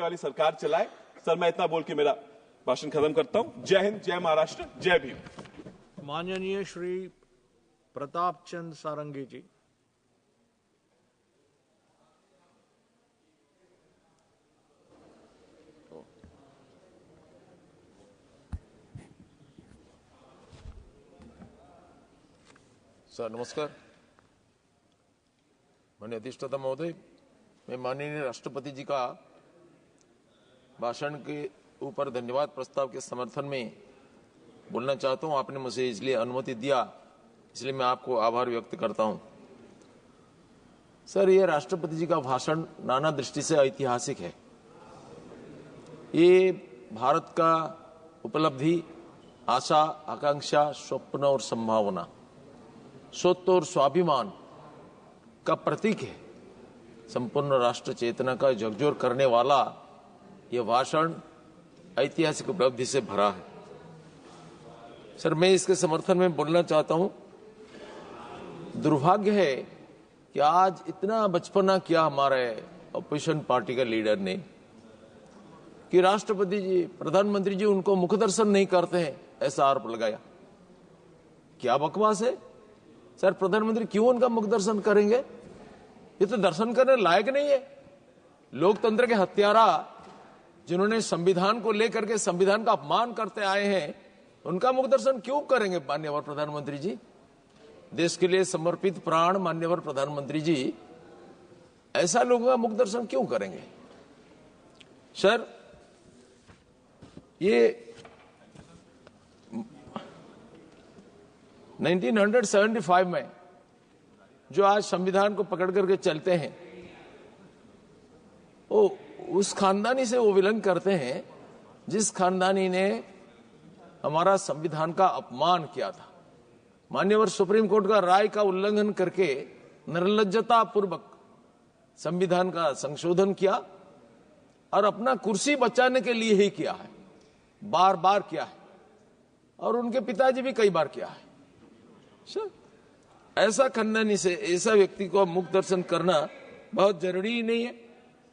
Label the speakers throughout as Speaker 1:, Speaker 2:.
Speaker 1: वाली सरकार चलाए। सर मैं इतना बोल के मेरा भाषण खत्म करता हूं। जय हिंद, जय महाराष्ट्र, जय भीम।
Speaker 2: माननीय श्री प्रताप चंद सारंगी जी।
Speaker 3: सर नमस्कार। माननीय अधिष्ठाता महोदय, मैं माननीय राष्ट्रपति जी का भाषण के ऊपर धन्यवाद प्रस्ताव के समर्थन में बोलना चाहता हूं। आपने मुझे इसलिए अनुमति दिया, इसलिए मैं आपको आभार व्यक्त करता हूं। सर, ये राष्ट्रपति जी का भाषण नाना दृष्टि से ऐतिहासिक है। ये भारत का उपलब्धि, आशा, आकांक्षा, स्वप्न और संभावना, स्वत्व और स्वाभिमान का प्रतीक है। संपूर्ण राष्ट्र चेतना का झकझोर करने वाला यह भाषण ऐतिहासिक उपलब्धि से भरा है। सर, मैं इसके समर्थन में बोलना चाहता हूं। दुर्भाग्य है कि आज इतना बचपना किया हमारे अपोजिशन पार्टी का लीडर ने कि राष्ट्रपति जी, प्रधानमंत्री जी उनको मुख दर्शन नहीं करते हैं, ऐसा आरोप लगाया। क्या बकवास है सर। प्रधानमंत्री क्यों उनका मुख दर्शन करेंगे? ये तो दर्शन करने लायक नहीं है। लोकतंत्र के हत्यारा जिन्होंने संविधान को लेकर के संविधान का अपमान करते आए हैं, उनका मुख दर्शन क्यों करेंगे माननीय प्रधानमंत्री जी? देश के लिए समर्पित प्राण माननीय प्रधानमंत्री जी ऐसा लोगों का मुख दर्शन क्यों करेंगे? सर, ये 1975 में जो आज संविधान को पकड़ करके चलते हैं, वो उस खानदानी से वो विलन करते हैं जिस खानदानी ने हमारा संविधान का अपमान किया था। मान्यवर सुप्रीम कोर्ट का राय का उल्लंघन करके निर्लज्जता पूर्वक संविधान का संशोधन किया और अपना कुर्सी बचाने के लिए ही किया है, बार बार किया है, और उनके पिताजी भी कई बार किया है। ऐसा खानदानी से ऐसा व्यक्ति को मुख दर्शन करना बहुत जरूरी नहीं है।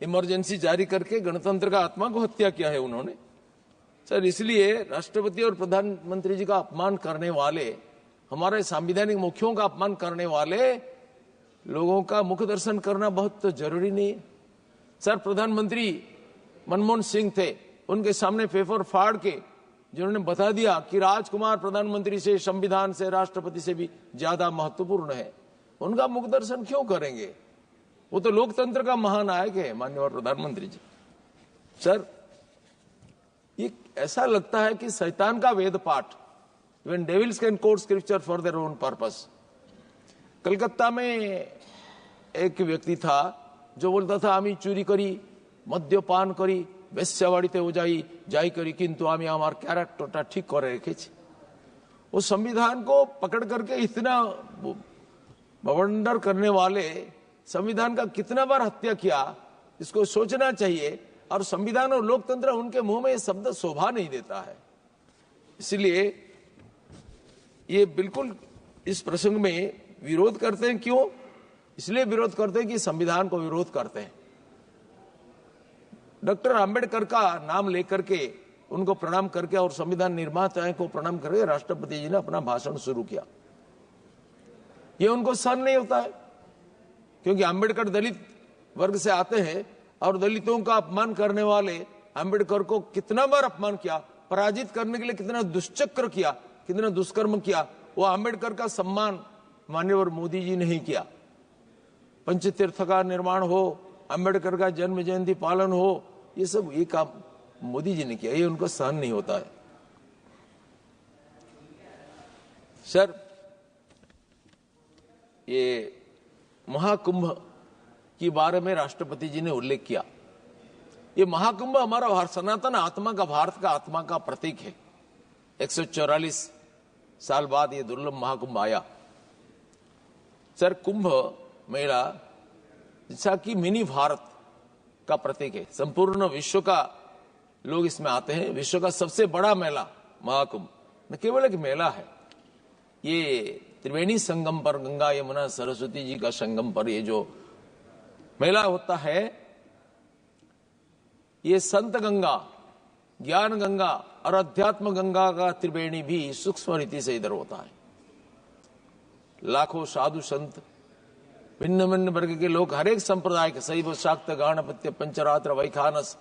Speaker 3: इमरजेंसी जारी करके गणतंत्र का आत्मा को हत्या किया है उन्होंने। सर, इसलिए राष्ट्रपति और प्रधानमंत्री जी का अपमान करने वाले, हमारे संवैधानिक मुखियों का अपमान करने वाले लोगों का मुख दर्शन करना बहुत जरूरी नहीं है। सर, प्रधानमंत्री मनमोहन सिंह थे, उनके सामने पेपर फाड़ के जिन्होंने बता दिया कि राजकुमार प्रधानमंत्री से, संविधान से, राष्ट्रपति से भी ज्यादा महत्वपूर्ण है, उनका मुख दर्शन क्यों करेंगे? वो तो लोकतंत्र का महानायक है माननीय प्रधानमंत्री जी। सर, ये ऐसा लगता है कि शैतान का वेद पाठ, when devils can quote scripture for their own purpose। Calcutta में एक व्यक्ति था जो बोलता था, आमी चोरी करी, मद्यपान करी, বেশ্যাবাড়িতে যাই करी, किंतु आमी हमार कैरेक्टरটা ठीक करे रेखेছি। वो संविधान को पकड़ करके इतना बवंडर करने वाले संविधान का कितना बार हत्या किया, इसको सोचना चाहिए। और संविधान और लोकतंत्र, उनके मुंह में ये शब्द शोभा नहीं देता है। इसलिए ये बिल्कुल इस प्रसंग में विरोध करते हैं। क्यों? इसलिए विरोध करते हैं कि संविधान को विरोध करते हैं। डॉक्टर अंबेडकर का नाम लेकर के, उनको प्रणाम करके और संविधान निर्माता को प्रणाम करके राष्ट्रपति जी ने अपना भाषण शुरू किया। ये उनको सहन नहीं होता है, क्योंकि अंबेडकर दलित वर्ग से आते हैं और दलितों का अपमान करने वाले अंबेडकर को कितना बार अपमान किया, पराजित करने के लिए कितना दुष्चक्र किया, कितना दुष्कर्म किया। वो अंबेडकर का सम्मान माननीय मोदी जी ने ही किया। पंचतीर्थ का निर्माण हो, अंबेडकर का जन्म जयंती पालन हो, ये सब ये काम मोदी जी ने किया। ये उनको सहन नहीं होता है। सर, ये महाकुंभ के बारे में राष्ट्रपति जी ने उल्लेख किया। ये महाकुंभ हमारा सनातन आत्मा का, भारत का आत्मा का प्रतीक है। 144 साल बाद ये दुर्लभ महाकुंभ आया। सर, कुंभ मेला जैसा कि मिनी भारत का प्रतीक है। संपूर्ण विश्व का लोग इसमें आते हैं। विश्व का सबसे बड़ा मेला महाकुंभ न केवल एक मेला है, ये त्रिवेणी संगम पर, गंगा यमुना सरस्वती जी का संगम पर ये जो मेला होता है, ये संत गंगा, ज्ञान गंगा और अध्यात्म गंगा का त्रिवेणी भी सूक्ष्म रीति से इधर होता है। लाखों साधु संत, भिन्न भिन्न वर्ग के लोग, हर एक संप्रदाय के, शैव शाक्त गाणपत्य पंचरात्र वैखानस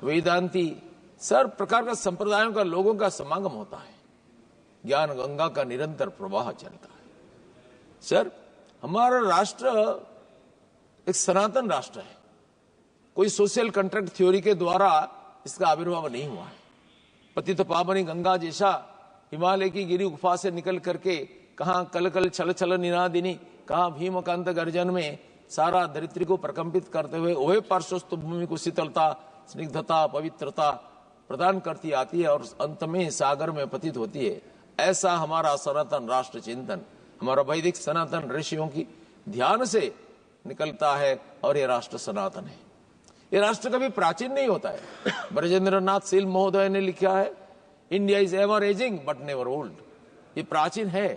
Speaker 3: वेदांती, सर्व प्रकार का संप्रदायों का लोगों का समागम होता है। ज्ञान गंगा का निरंतर प्रवाह चलता है। सर, हमारा राष्ट्र एक सनातन राष्ट्र है। कोई सोशल कॉन्ट्रैक्ट थ्योरी के द्वारा इसका आविर्भाव नहीं हुआ है। पतित पावनी गंगा जैसा हिमालय की गिरी गुफा से निकल करके कहां कल कल छल छल निनादिनी, कहां भीमकांत गर्जन में सारा धरित्री को प्रकंपित करते हुए वह पार्श्वस्थ भूमि को शीतलता, स्निग्धता, पवित्रता प्रदान करती आती है और अंत में सागर में पतित होती है। ऐसा हमारा सनातन राष्ट्र चिंतन, हमारा वैदिक सनातन ऋषियों की ध्यान से निकलता है और ये राष्ट्र सनातन है। ये राष्ट्र कभी प्राचीन नहीं होता है। ब्रजेंद्र नाथ शील महोदय ने लिखा है, India is ever ageing but never old. ये प्राचीन है,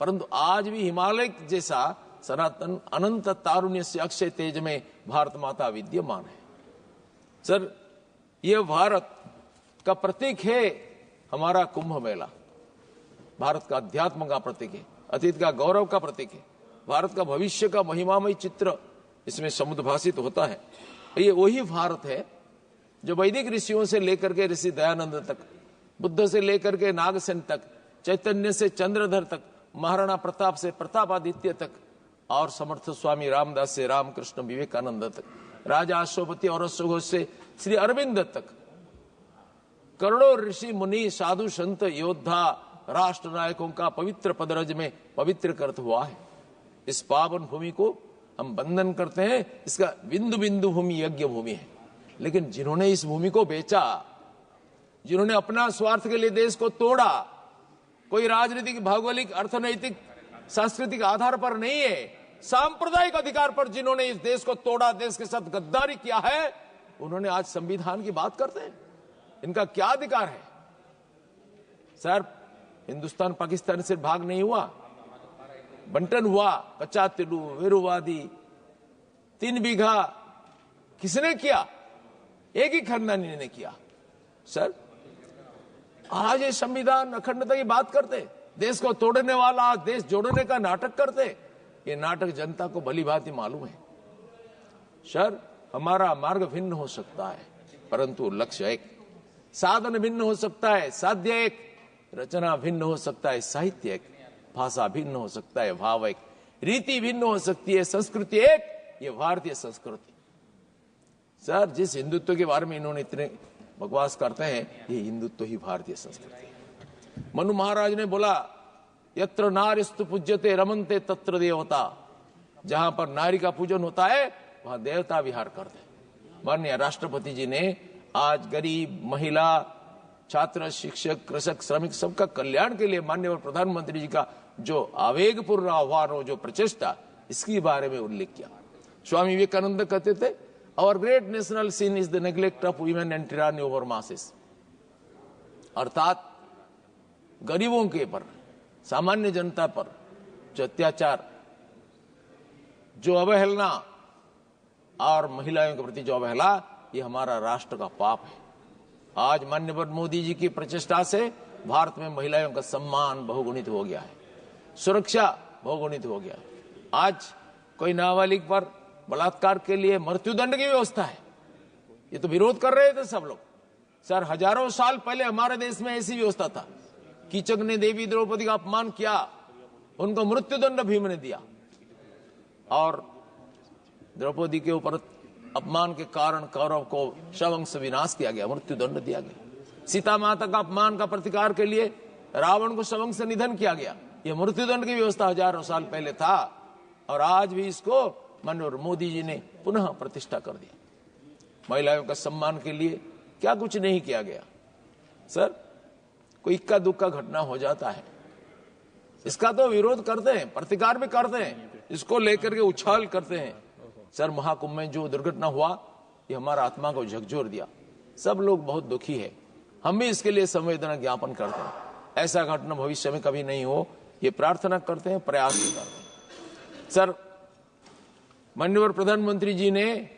Speaker 3: परंतु आज भी हिमालय जैसा सनातन अनंत तारुण्य से अक्षय तेज में भारत माता विद्यमान है। सर, ये भारत का प्रतीक है हमारा कुंभ मेला, भारत का अध्यात्म का प्रतीक है, अतीत का गौरव का प्रतीक है, भारत का भविष्य का महिमामय चित्र इसमें समुद्भासित होता है। ये वही भारत है जो वैदिक ऋषियों से लेकर के ऋषि दयानंद तक, बुद्ध से लेकर के नागसेन तक, चैतन्य से चंद्रधर तक, महाराणा प्रताप से प्रतापादित्य तक और समर्थ स्वामी रामदास से रामकृष्ण विवेकानंद तक, राजा अश्वपति और अश्वघोष से श्री अरविंद तक, करोड़ों ऋषि मुनि साधु संत योद्धा राष्ट्र नायकों का पवित्र पदरज में पवित्र करत हुआ है। इस पावन भूमि को हम बंधन करते हैं। इसका बिंदु बिंदु भूमि यज्ञ भूमि है। लेकिन जिन्होंने इस भूमि को बेचा, जिन्होंने अपना स्वार्थ के लिए देश को तोड़ा, कोई राजनीतिक, भौगोलिक, अर्थनैतिक, सांस्कृतिक आधार पर नहीं है, सांप्रदायिक अधिकार पर जिन्होंने इस देश को तोड़ा, देश के साथ गद्दारी किया है, उन्होंने आज संविधान की बात करते हैं। इनका क्या अधिकार है? सर, हिंदुस्तान पाकिस्तान से भाग नहीं हुआ, बंटन हुआ। कच्चा तिलू, वेरुवादी, 3 बीघा किसने किया? एक ही खानदानी ने किया। सर, आज ये संविधान अखंडता की बात करते, देश को तोड़ने वाला आज देश जोड़ने का नाटक करते। ये नाटक जनता को भली भांति मालूम है। सर, हमारा मार्ग भिन्न हो सकता है, परंतु लक्ष्य एक, साधन भिन्न हो सकता है, साध्य एक, रचना भिन्न हो सकता है, साहित्य एक, भाषा भिन्न हो सकता है, भाव एक, रीति भिन्न हो सकती है, संस्कृति एक, ये भारतीय संस्कृति। सर, जिस हिंदुत्व के बारे में इन्होंने इतने बकवास करते हैं, ये हिंदुत्व ही भारतीय संस्कृति है। मनु महाराज ने बोला, यत्र नारीस्तु पूज्यते रमन्ते तत्र देवता। जहां पर नारी का पूजन होता है वहां देवता विहार करते हैं। माननीय राष्ट्रपति जी ने आज गरीब, महिला, छात्र, शिक्षक, कृषक, श्रमिक सबका कल्याण के लिए माननीय प्रधानमंत्री जी का जो आवेगपूर्ण आह्वान हो, जो प्रचेष्टा, इसके बारे में उल्लेख किया। स्वामी विवेकानंद कहते थे, our great national sin is the neglect of women and tyranny over masses. अर्थात गरीबों के पर, सामान्य जनता पर जो अत्याचार, जो अवहेलना और महिलाओं के प्रति जो अवहेला, ये हमारा राष्ट्र का पाप है। आज माननीय मोदी जी की प्रचेष्टा से भारत में महिलाओं का सम्मान बहुगुणित हो गया है, सुरक्षा बहुगुणित हो गया है। आज कोई नाबालिग पर बलात्कार के लिए मृत्युदंड की व्यवस्था है। ये तो विरोध कर रहे थे सब लोग। सर, हजारों साल पहले हमारे देश में ऐसी व्यवस्था था। कीचक ने देवी द्रौपदी का अपमान किया, उनको मृत्युदंड भीम ने दिया, और द्रौपदी के ऊपर अपमान के कारण कौरव को शवंश विनाश किया गया, मृत्युदंड दिया गया। सीता माता का अपमान का प्रतिकार के लिए रावण को शवंश निधन किया गया। यह मृत्युदंड की व्यवस्था हजारों साल पहले था, और आज भी इसको माननीय मोदी जी ने पुनः प्रतिष्ठा कर दिया। महिलाओं का सम्मान के लिए क्या कुछ नहीं किया गया। सर, कोई इक्का दुक्का घटना हो जाता है, इसका तो विरोध करते हैं, प्रतिकार भी करते हैं, इसको लेकर के उछाल करते हैं। सर, महाकुंभ में जो दुर्घटना हुआ, ये हमारा आत्मा को झकझोर दिया। सब लोग बहुत दुखी है, हम भी इसके लिए संवेदना ज्ञापन करते हैं। ऐसा घटना भविष्य में कभी नहीं हो, ये प्रार्थना करते हैं, प्रयास भी करते हैं। सर, माननीय प्रधानमंत्री जी ने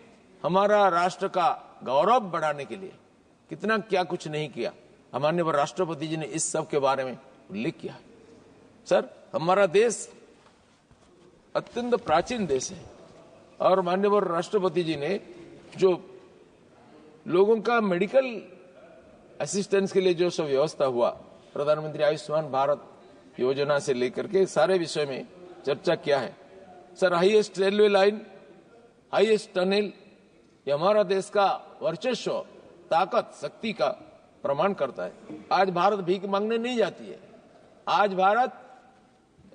Speaker 3: हमारा राष्ट्र का गौरव बढ़ाने के लिए कितना क्या कुछ नहीं किया, माननीय राष्ट्रपति जी ने इस सब के बारे में उल्लेख किया। सर, हमारा देश अत्यंत प्राचीन देश है और माननीय राष्ट्रपति जी ने जो लोगों का मेडिकल असिस्टेंस के लिए जो सब व्यवस्था हुआ, प्रधानमंत्री आयुष्मान भारत योजना से लेकर के सारे विषय में चर्चा किया है। Sir, highest railway line, highest tunnel, ये हमारा देश का वर्चस्व, ताकत, शक्ति का प्रमाण करता है। आज भारत भीख मांगने नहीं जाती है। आज भारत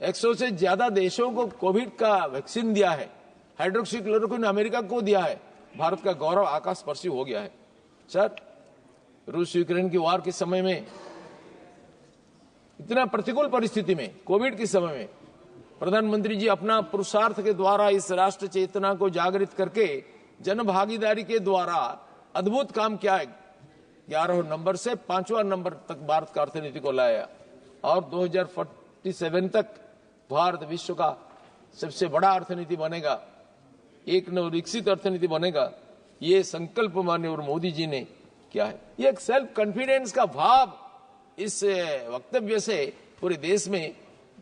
Speaker 3: 100 से ज्यादा देशों को कोविड का वैक्सीन दिया है, हाइड्रोक्सीक्लोरोक्विन अमेरिका को दिया है। भारत का गौरव आकाश स्पर्शी हो गया है। सर, रूस यूक्रेन की वार के समय में, इतना प्रतिकूल परिस्थिति में, कोविड के समय में प्रधानमंत्री जी अपना पुरुषार्थ के द्वारा इस राष्ट्र चेतना को जागृत करके जन भागीदारी के द्वारा अद्भुत काम किया है। 11 नंबर से 5वां नंबर तक भारत का अर्थनीति को लाया और 2047 तक भारत विश्व का सबसे बड़ा अर्थनीति बनेगा, एक विकसित अर्थनीति बनेगा। ये संकल्प माननीय मोदी जी ने किया है। ये एक सेल्फ कॉन्फिडेंस का भाव इस वक्तव्य से पूरे देश में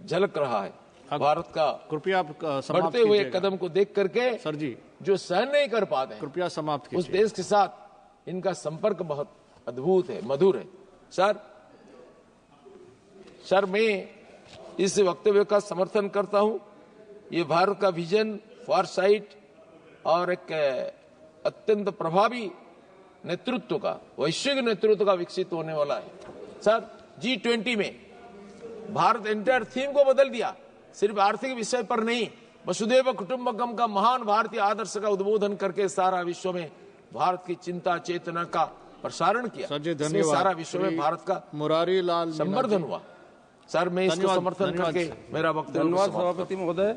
Speaker 3: झलक रहा है। भारत का
Speaker 2: कृपया
Speaker 3: बढ़ते हुए कदम को देख करके
Speaker 2: सर जी
Speaker 3: जो सहन नहीं कर पाते,
Speaker 2: कृपया समाप्त कीजिए।
Speaker 3: उस देश के साथ इनका संपर्क बहुत अद्भुत है, मधुर है। सर, मैं इस वक्तव्य का समर्थन करता हूं। ये भारत का विजन, फॉरसाइट और एक अत्यंत प्रभावी नेतृत्व का, वैश्विक नेतृत्व का विकसित होने वाला है। सर, G20 में भारत एंटायर थीम को बदल दिया। सिर्फ आर्थिक विषय पर नहीं, वसुधैव कुटुंबकम का महान भारतीय आदर्श का उद्बोधन करके सारा विश्व में भारत की चिंता चेतना का प्रसारण किया।
Speaker 2: सर जी, धन्यवाद।
Speaker 3: सारा विश्व में भारत का
Speaker 2: मुरारी लाल
Speaker 3: संवर्धन हुआ। सर, मैं इसको समर्थन करके मेरा वक्तव्य
Speaker 4: धन्यवाद सभापति महोदय।